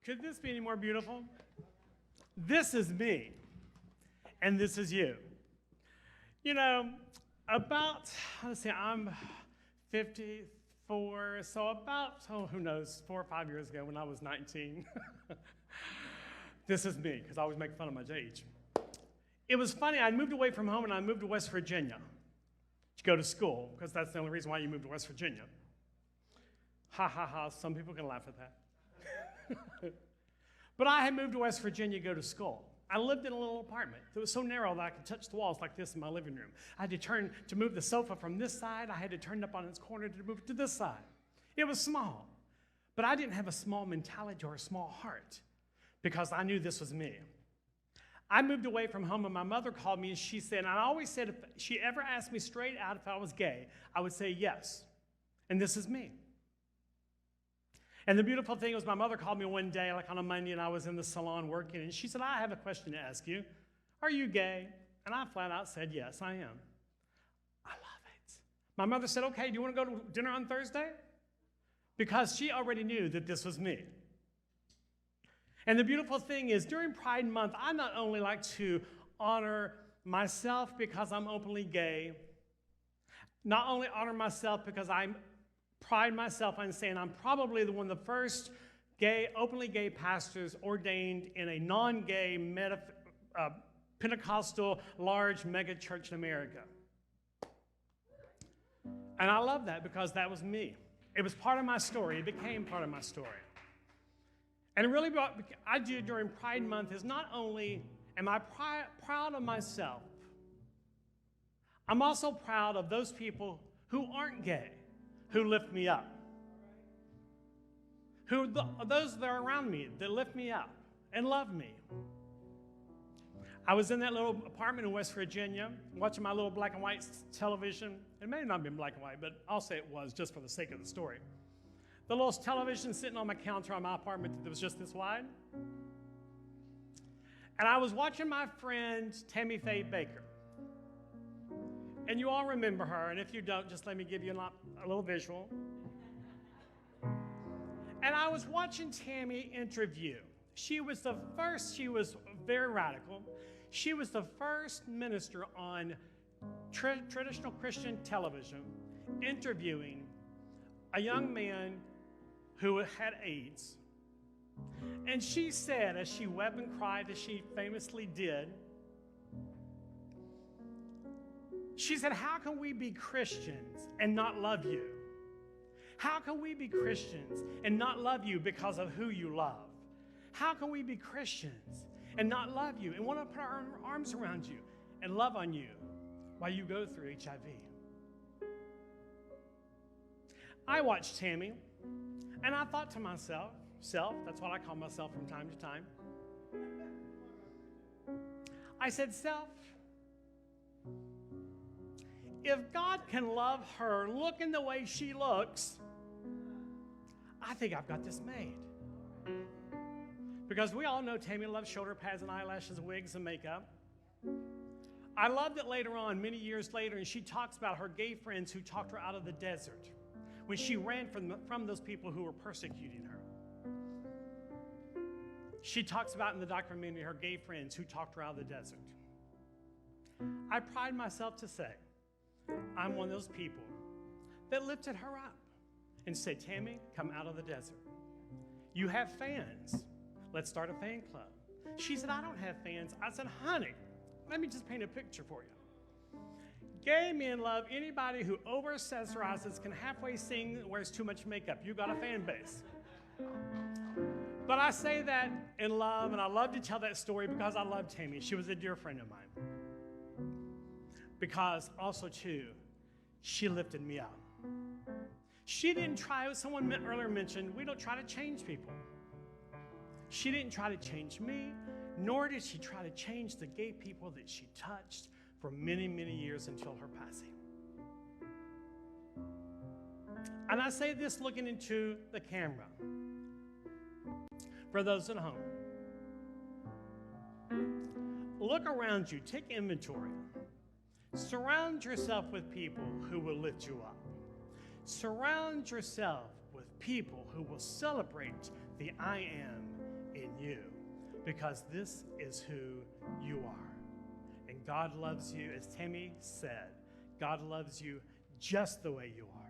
Could this be any more beautiful? This is me, and this is you. You know, let's see, I'm 54, so who knows, 4 or 5 years ago when I was 19. This is me, because I always make fun of my age. It was funny, I moved away from home and I moved to West Virginia to go to school, because that's the only reason why you moved to West Virginia. Ha ha ha, some people can laugh at that. But I had moved to West Virginia to go to school. I lived in a little apartment that was so narrow that I could touch the walls like this in my living room. I had to move the sofa from this side. I had to turn it up on its corner to move it to this side. It was small. But I didn't have a small mentality or a small heart because I knew this was me. I moved away from home and my mother called me and she said, and I always said if she ever asked me straight out if I was gay, I would say yes. And this is me. And the beautiful thing was my mother called me one day, like on a Monday, and I was in the salon working, and she said, I have a question to ask you. Are you gay? And I flat out said, yes, I am. I love it. My mother said, okay, do you want to go to dinner on Thursday? Because she already knew that this was me. And the beautiful thing is, during Pride Month, I not only like to honor myself because I'm openly gay, not only honor myself because I pride myself on saying I'm probably one of the first openly gay pastors ordained in a non-gay Pentecostal large mega church in America. And I love that because that was me. It was part of my story. It became part of my story. And really what I do during Pride Month is not only am I proud of myself, I'm also proud of those people who aren't gay, who lift me up. Those that are around me that lift me up and love me. I was in that little apartment in West Virginia watching my little black and white television. It may not have been black and white, but I'll say it was just for the sake of the story. The little television sitting on my counter on my apartment that was just this wide. And I was watching my friend Tammy Faye Baker. And you all remember her, and if you don't, just let me give you a little visual. And I was watching Tammy interview. She was very radical. She was the first minister on traditional Christian television interviewing a young man who had AIDS. And she said, as she wept and cried, as she famously did, she said, how can we be Christians and not love you? How can we be Christians and not love you because of who you love? How can we be Christians and not love you and want to put our arms around you and love on you while you go through HIV? I watched Tammy, and I thought to myself, that's what I call myself from time to time. I said, self, if God can love her looking the way she looks, I think I've got this made. Because we all know Tammy loves shoulder pads and eyelashes, wigs, and makeup. I loved it later on, many years later, and she talks about her gay friends who talked her out of the desert when she ran from those people who were persecuting her. She talks about in the documentary her gay friends who talked her out of the desert. I pride myself to say, I'm one of those people that lifted her up and said, Tammy, come out of the desert. You have fans. Let's start a fan club. She said, I don't have fans. I said, honey, let me just paint a picture for you. Gay men love anybody who over-accessorizes, can halfway sing, wears too much makeup. You got a fan base. But I say that in love, and I love to tell that story because I love Tammy. She was a dear friend of mine. Because also, too, she lifted me up. She didn't try, as someone earlier mentioned, we don't try to change people. She didn't try to change me, nor did she try to change the gay people that she touched for many, many years until her passing. And I say this looking into the camera. For those at home, look around you, take inventory. Surround yourself with people who will lift you up. Surround yourself with people who will celebrate the I am you because this is who you are. And God loves you, as Tammy said, God loves you just the way you are.